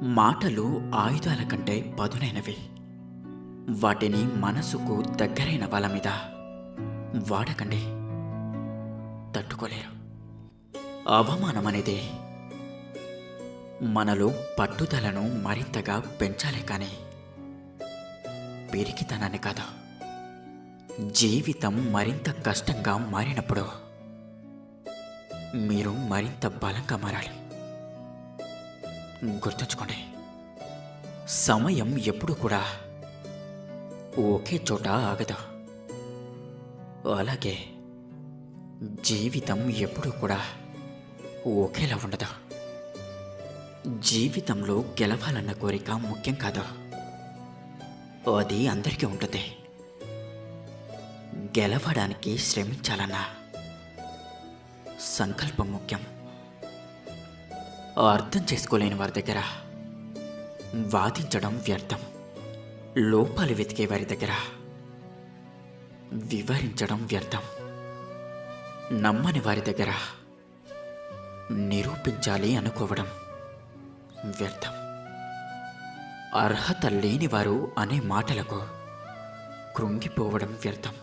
మాటలు ఆయుధాల కంటే పదునైనవి. వాటిని మనసుకు దగ్గరైన వాళ్ళ మీద వాడకండి, తట్టుకోలేరు. అవమానం అనేది మనలో పట్టుదలను మరింతగా పెంచాలే కానీ పిరికితనాన్ని కాదు. జీవితం మరింత కష్టంగా మారినప్పుడు మీరు మరింత బలంగా మారాలి. గుర్తుంచుకోండి, సమయం ఎప్పుడు కూడా ఒకే చోట ఆగదు. అలాగే జీవితం ఎప్పుడు కూడా ఒకేలా ఉండదు. జీవితంలో గెలవాలన్న కోరిక ముఖ్యం కాదు, అది అందరికీ ఉంటుంది. గెలవడానికి శ్రమించాలన్న సంకల్పం ముఖ్యం. అర్థం చేసుకోలేని వారి దగ్గర వాదించడం వ్యర్థం. లోపాలు వెతికే వారి దగ్గర వివరించడం వ్యర్థం. నమ్మని వారి దగ్గర నిరూపించాలి అనుకోవడం వ్యర్థం. అర్హత లేనివారు అనే మాటలకు కృంగిపోవడం వ్యర్థం.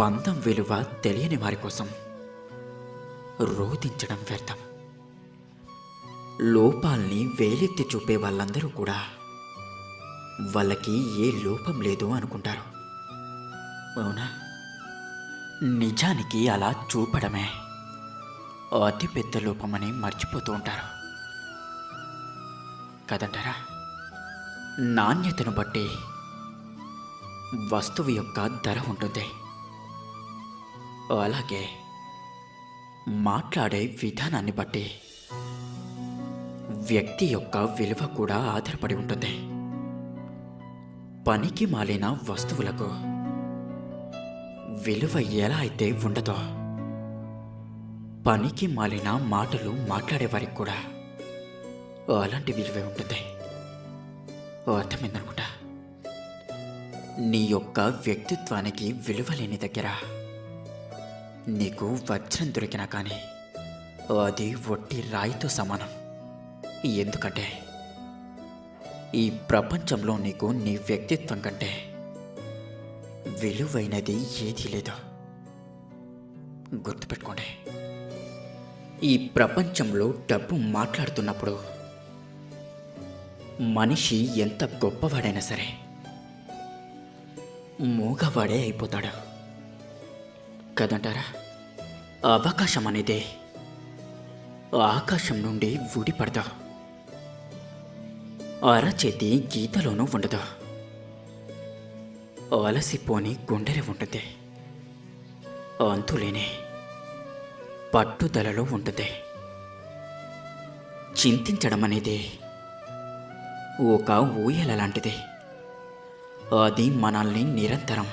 బంధం విలువ తెలియని వారి కోసం రోధించడం వ్యర్థం. లోపాల్ని వేలెత్తి చూపే వాళ్ళందరూ కూడా వాళ్ళకి ఏ లోపం లేదు అనుకుంటారు. అవునా? నిజానికి అలా చూపడమే అతిపెద్ద లోపమని మర్చిపోతూ ఉంటారు కదంటారా? నాణ్యతను బట్టి వస్తువు యొక్క ధర ఉంటుంది. అలాగే మాట్లాడే విధానాన్ని బట్టి వ్యక్తి యొక్క విలువ కూడా ఆధారపడి ఉంటుంది. పనికి మాలిన వస్తువులకు విలువ ఎలా అయితే ఉండదో, పనికి మాలిన మాటలు మాట్లాడేవారికి కూడా అలాంటి విలువే ఉంటుంది. అర్థమైందనుకుంటా. నీ యొక్క వ్యక్తిత్వానికి విలువ లేని దగ్గర నీకు వజ్రం దొరికినా కానీ అది ఒట్టి రాయితో సమానం. ఎందుకంటే ఈ ప్రపంచంలో నీకు నీ వ్యక్తిత్వం కంటే విలువైనది ఏదీ లేదు. గుర్తుపెట్టుకోండి, ఈ ప్రపంచంలో డబ్బు మాట్లాడుతున్నప్పుడు మనిషి ఎంత గొప్పవాడైనా సరే మూగవాడే అయిపోతాడు కదంటారా? అవకాశం అనేది ఆకాశం నుండి ఊడిపడదు. అరచేతి గీతలోనూ ఉండదు. అలసిపోని గుండెలు ఉంటుంది. అంతులేని పట్టుదలలో ఉంటుంది. చింతించడం అనేది ఒక ఊయల లాంటిది. అది మనల్ని నిరంతరం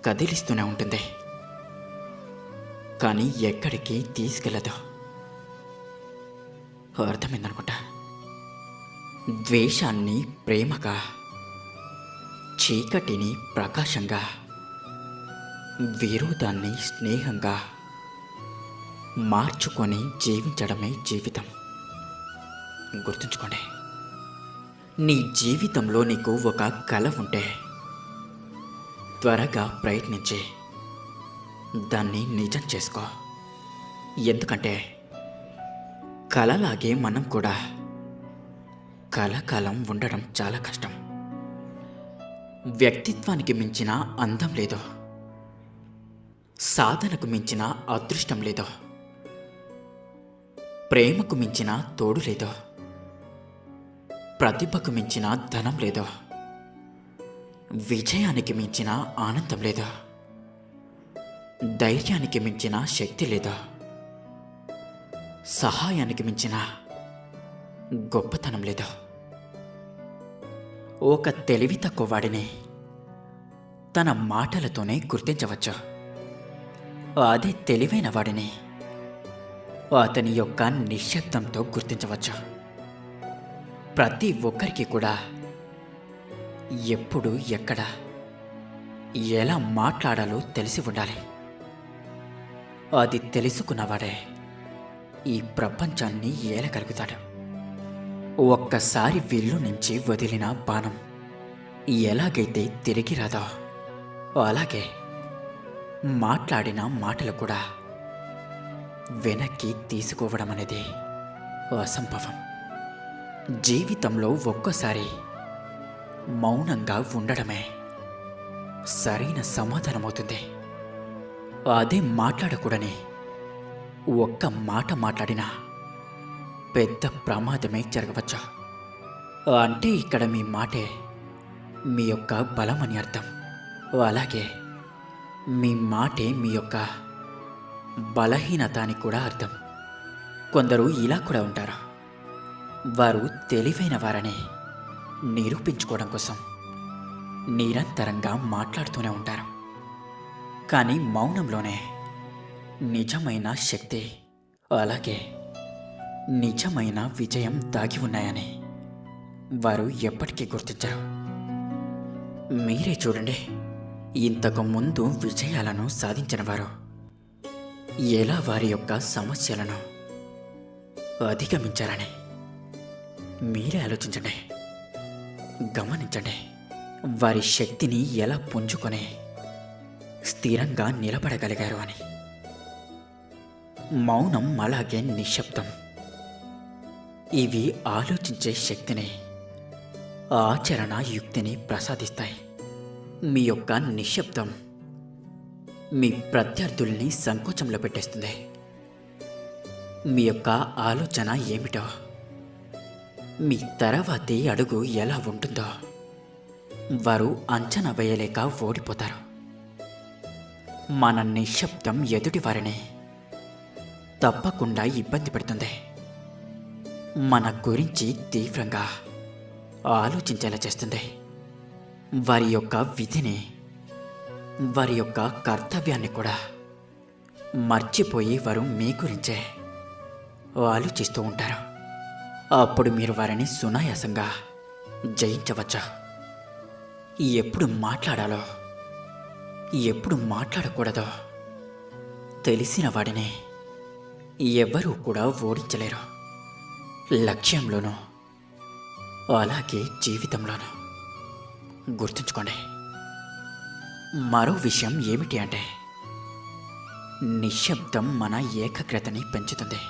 కదిలిస్తూనే ఉంటుంది, కానీ ఎక్కడికి తీసుకెళ్ళదు. అర్థమైందనుకుంటా. ద్వేషాన్ని ప్రేమగా, చీకటిని ప్రకాశంగా, విరోధాన్ని స్నేహంగా మార్చుకొని జీవించడమే జీవితం. గుర్తుంచుకోండి, నీ జీవితంలో నీకు ఒక కల ఉంటే త్వరగా ప్రయత్నించి దాన్ని నిజం చేసుకో. ఎందుకంటే కలలాగే మనం కూడా కలకాలం ఉండడం చాలా కష్టం. వ్యక్తిత్వానికి మించిన అందం లేదు, సాధనకు మించిన అదృష్టం లేదు, ప్రేమకు మించిన తోడు లేదు, ప్రతిభకు మించిన ధనం లేదు, విజయానికి మించిన ఆనందం లేదు, ధైర్యానికి మించిన శక్తి లేదు, సహాయానికి మించిన గొప్పతనం లేదు. ఒక తెలివి తక్కువ వాడిని తన మాటలతోనే గుర్తించవచ్చు. అదే తెలివైన వాడిని అతని యొక్క నిశ్శబ్దంతో గుర్తించవచ్చు. ప్రతి ఒక్కరికి కూడా ఎప్పుడు, ఎక్కడ, ఎలా మాట్లాడాలో తెలిసి ఉండాలి. అది తెలుసుకున్నవాడే ఈ ప్రపంచాన్ని ఏలగలుగుతాడు. ఒక్కసారి విల్లు నుంచి వదిలిన బాణం ఎలాగైతే తిరిగి రాదో, అలాగే మాట్లాడిన మాటలు కూడా వెనక్కి తీసుకోవడం అనేది అసంభవం. జీవితంలో ఒక్కోసారి మౌనంగా ఉండడమే సరైన సమాధానమవుతుంది. అదే మాట్లాడకూడని ఒక్క మాట మాట్లాడినా పెద్ద ప్రమాదమే జరగవచ్చు. అంటే ఇక్కడ మీ మాటే మీ యొక్క బలమని అర్థం. అలాగే మీ మాటే మీ యొక్క బలహీనత అని కూడా అర్థం. కొందరు ఇలా కూడా ఉంటారు. వారు తెలివైన వారని నిరూపించుకోవడం కోసం నిరంతరంగా మాట్లాడుతూనే ఉంటారు. కానీ మౌనంలోనే నిజమైన శక్తి, అలాగే నిజమైన విజయం దాగి ఉన్నాయని వారు ఎప్పటికీ గుర్తించరు. మీరే చూడండి, ఇంతకు ముందు విజయాలను సాధించిన వారు ఎలా వారి యొక్క సమస్యలను అధిగమించారని మీరే ఆలోచించండి, గమనించండి. వారి శక్తిని ఎలా పుంజుకొని స్థిరంగా నిలబడగలిగారు అని. మౌనం అలాగే నిశ్శబ్దం, ఇవి ఆలోచించే శక్తిని, ఆచరణ యుక్తిని ప్రసాదిస్తాయి. మీ యొక్క నిశ్శబ్దం మీ ప్రత్యర్థుల్ని సంకోచంలో పెట్టేస్తుంది. మీ యొక్క ఆలోచన ఏమిటో, మీ తర్వాతి అడుగు ఎలా ఉంటుందో వారు అంచనా వేయలేక ఓడిపోతారు. మన నిశ్శబ్దం ఎదుటి వారిని తప్పకుండా ఇబ్బంది పెడుతుంది. మన గురించి తీవ్రంగా ఆలోచించేలా చేస్తుంది. వారి యొక్క విధిని, వారి యొక్క కర్తవ్యాన్ని కూడా మర్చిపోయి వారు మీ గురించే ఆలోచిస్తూ ఉంటారు. అప్పుడు మీరు వారిని సునాయాసంగా జయించవచ్చు. ఎప్పుడు మాట్లాడాలో, ఎప్పుడు మాట్లాడకూడదో తెలిసిన వాడిని ఎవ్వరూ కూడా ఓడించలేరు. లక్ష్యంలోనూ అలాగే జీవితంలోనూ గుర్తుంచుకోండి. మరో విషయం ఏమిటి అంటే, నిశ్శబ్దం మన ఏకాగ్రతని పెంచుతుంది.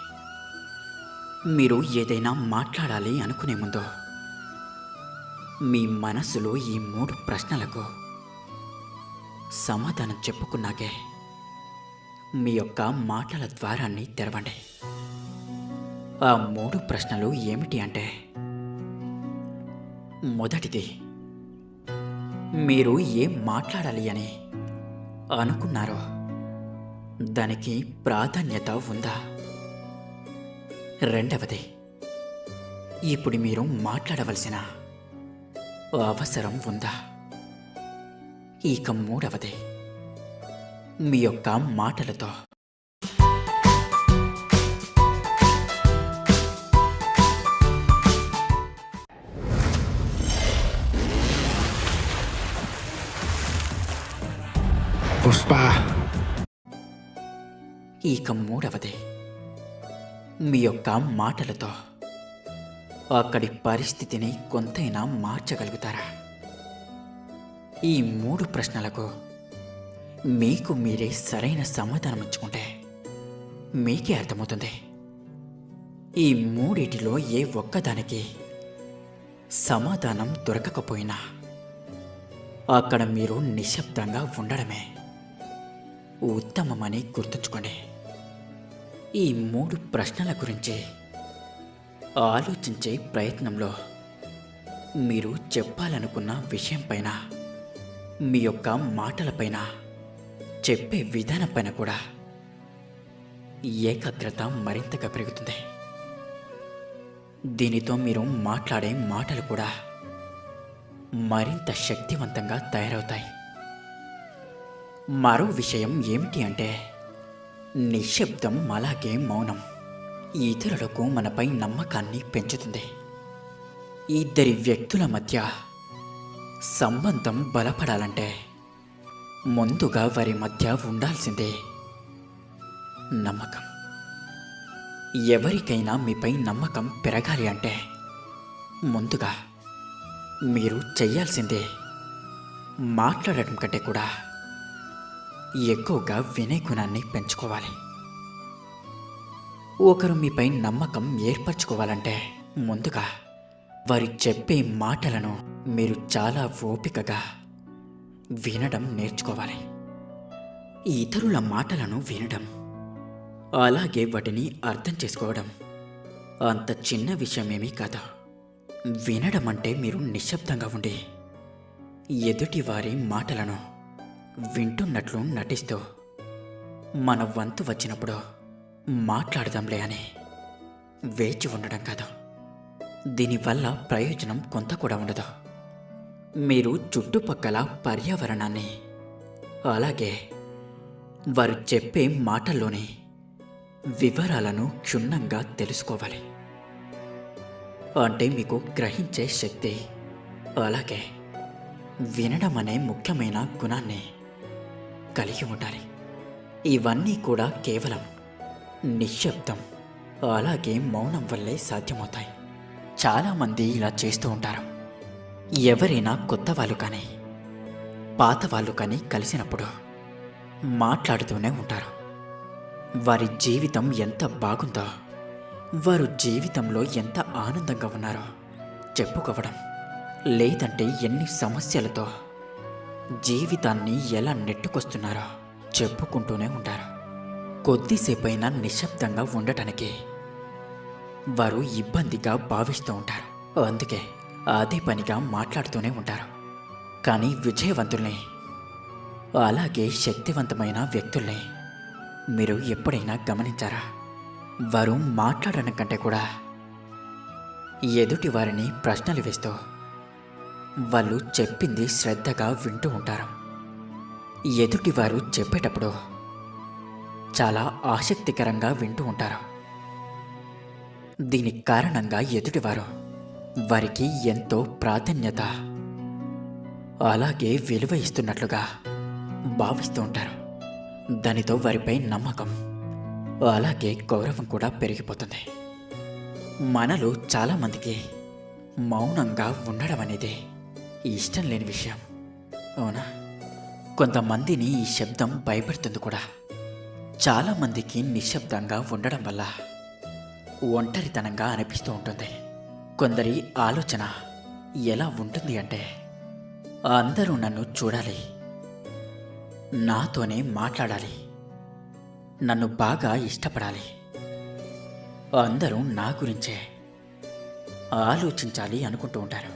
మీరు ఏదైనా మాట్లాడాలి అనుకునే ముందు మీ మనసులో ఈ 3 ప్రశ్నలకు సమాధానం చెప్పుకున్నాకే మీ యొక్క మాటల ద్వారాన్ని తెరవండి. ఆ 3 ప్రశ్నలు ఏమిటి అంటే, మొదటిది, మీరు ఏం మాట్లాడాలి అని అనుకున్నారో దానికి ప్రాధాన్యత ఉందా? రెండవది, ఇప్పుడు మీరు మాట్లాడవలసిన అవసరం ఉందా? ఇక మూడవది, మీ యొక్క మాటలతో పుష్ప. ఇక మూడవది, మీ యొక్క మాటలతో అక్కడి పరిస్థితిని కొంతైనా మార్చగలుగుతారా? ఈ 3 ప్రశ్నలకు మీకు మీరే సరైన సమాధానం ఇచ్చుకుంటే మీకే అర్థమవుతుంది. ఈ 3 ఏ ఒక్కదానికి సమాధానం దొరకకపోయినా అక్కడ మీరు నిశ్శబ్దంగా ఉండడమే ఉత్తమమని గుర్తుంచుకోండి. ఈ 3 ప్రశ్నల గురించి ఆలోచించే ప్రయత్నంలో మీరు చెప్పాలనుకున్న విషయంపైన, మీ యొక్క మాటలపైన, చెప్పే విధానంపైన కూడా ఏకాగ్రత మరింతగా పెరుగుతుంది. దీనితో మీరు మాట్లాడే మాటలు కూడా మరింత శక్తివంతంగా తయారవుతాయి. మరో విషయం ఏమిటి అంటే, నిశ్శబ్దం అలాగే మౌనం ఇతరులకు మనపై నమ్మకాన్ని పెంచుతుంది. ఇద్దరి వ్యక్తుల మధ్య సంబంధం బలపడాలంటే ముందుగా వారి మధ్య ఉండాల్సిందే నమ్మకం. ఎవరికైనా మీపై నమ్మకం పెరగాలి అంటే ముందుగా మీరు చెయ్యాల్సిందే మాట్లాడటం కంటే కూడా ఎక్కువగా వినే గుణాన్ని పెంచుకోవాలి. ఒకరు మీపై నమ్మకం ఏర్పరచుకోవాలంటే ముందుగా వారు చెప్పే మాటలను మీరు చాలా ఓపికగా వినడం నేర్చుకోవాలి. ఇతరుల మాటలను వినడం, అలాగే వాటిని అర్థం చేసుకోవడం అంత చిన్న విషయమేమీ కాదు. వినడం అంటే మీరు నిశ్శబ్దంగా ఉండి ఎదుటి వారి మాటలను వింటున్నట్లు నటిస్తూ మన వంతు వచ్చినప్పుడు మాట్లాడదాంలే అని వేచి ఉండడం కాదు. దీనివల్ల ప్రయోజనం కొంత కూడా ఉండదు. మీరు చుట్టుపక్కల పర్యావరణాన్ని, అలాగే వారు చెప్పే మాటల్లోని వివరాలను క్షుణ్ణంగా తెలుసుకోవాలి. అంటే మీకు గ్రహించే శక్తి, అలాగే వినడం అనే ముఖ్యమైన గుణాన్ని కలిగి ఉండాలి. ఇవన్నీ కూడా కేవలం నిశ్శబ్దం, అలాగే మౌనం వల్లే సాధ్యమవుతాయి. చాలామంది ఇలా చేస్తూ ఉంటారు. ఎవరైనా కొత్త వాళ్ళు కానీ పాత వాళ్ళు కానీ కలిసినప్పుడు మాట్లాడుతూనే ఉంటారు. వారి జీవితం ఎంత బాగుందో, వారు జీవితంలో ఎంత ఆనందంగా ఉన్నారో చెప్పుకోవడం, లేదంటే ఎన్ని సమస్యలతో జీవితాన్ని ఎలా నెట్టుకొస్తున్నారో చెప్పుకుంటూనే ఉంటారు. కొద్దిసేపైనా నిశ్శబ్దంగా ఉండటానికి వారు ఇబ్బందిగా భావిస్తూ ఉంటారు. అందుకే అదే పనిగా మాట్లాడుతూనే ఉంటారు. కానీ విజయవంతుల్ని, అలాగే శక్తివంతమైన వ్యక్తుల్ని మీరు ఎప్పుడైనా గమనించారా? వారు మాట్లాడడం కంటే కూడా ఎదుటి వారిని ప్రశ్నలు వేస్తూ వాళ్ళు చెప్పింది శ్రద్ధగా వింటూ ఉంటారు. ఎదుటివారు చెప్పేటప్పుడు చాలా ఆసక్తికరంగా వింటూ ఉంటారు. దీని కారణంగా ఎదుటివారు వారికి ఎంతో ప్రాధాన్యత, అలాగే విలువ ఇస్తున్నట్లుగా భావిస్తూ ఉంటారు. దానితో వారిపై నమ్మకం, అలాగే గౌరవం కూడా పెరిగిపోతుంది. మనలో చాలామందికి మౌనంగా ఉండడం అనేది ఇష్టం లేని విషయం, అవునా? కొంతమందిని ఈ శబ్దం భయపెడుతుంది కూడా. చాలామందికి నిశ్శబ్దంగా ఉండడం వల్ల ఒంటరితనంగా అనిపిస్తూ ఉంటుంది. కొందరి ఆలోచన ఎలా ఉంటుంది అంటే, అందరూ నన్ను చూడాలి, నాతోనే మాట్లాడాలి, నన్ను బాగా ఇష్టపడాలి, అందరూ నా గురించే ఆలోచించాలి అనుకుంటూ ఉంటారు.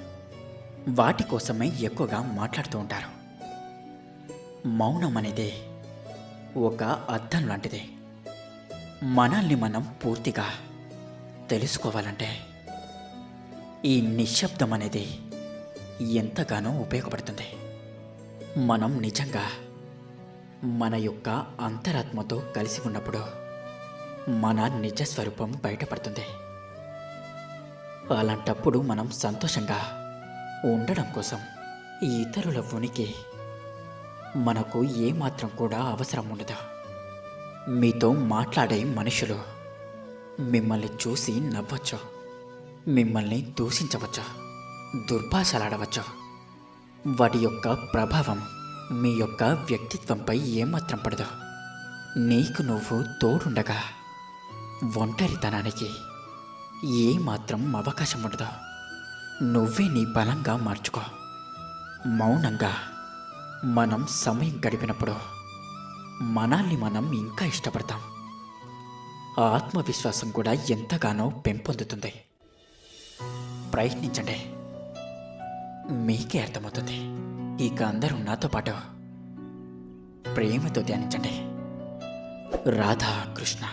వాటి కోసమే ఎక్కువగా మాట్లాడుతూ ఉంటారు. మౌనం అనేది ఒక అద్దం లాంటిది. మనల్ని మనం పూర్తిగా తెలుసుకోవాలంటే ఈ నిశ్శబ్దం అనేది ఎంతగానో ఉపయోగపడుతుంది. మనం నిజంగా మన యొక్క అంతరాత్మతో కలిసి ఉన్నప్పుడు మన నిజస్వరూపం బయటపడుతుంది. అలాంటప్పుడు మనం సంతోషంగా ఉండడం కోసం ఇతరుల ఉనికి మనకు ఏమాత్రం కూడా అవసరం ఉండదు. మీతో మాట్లాడే మనుషులు మిమ్మల్ని చూసి నవ్వచ్చు, మిమ్మల్ని దూషించవచ్చు, దుర్భాషలాడవచ్చు. వాటి యొక్క ప్రభావం మీ యొక్క వ్యక్తిత్వంపై ఏమాత్రం పడదు. నీకు నువ్వు తోడుండగా ఒంటరితనానికి ఏమాత్రం అవకాశం ఉండదు. నువ్వే నీ బలంగా మార్చుకో. మౌనంగా మనం సమయం గడిపినప్పుడు మనల్ని మనం ఇంకా ఇష్టపడతాం. ఆత్మవిశ్వాసం కూడా ఎంతగానో పెంపొందుతుంది. ప్రయత్నించండి, మీకే అర్థమవుతుంది. ఇక అందరూ నాతో పాటు ప్రేమతో ధ్యానించండి. రాధా కృష్ణ.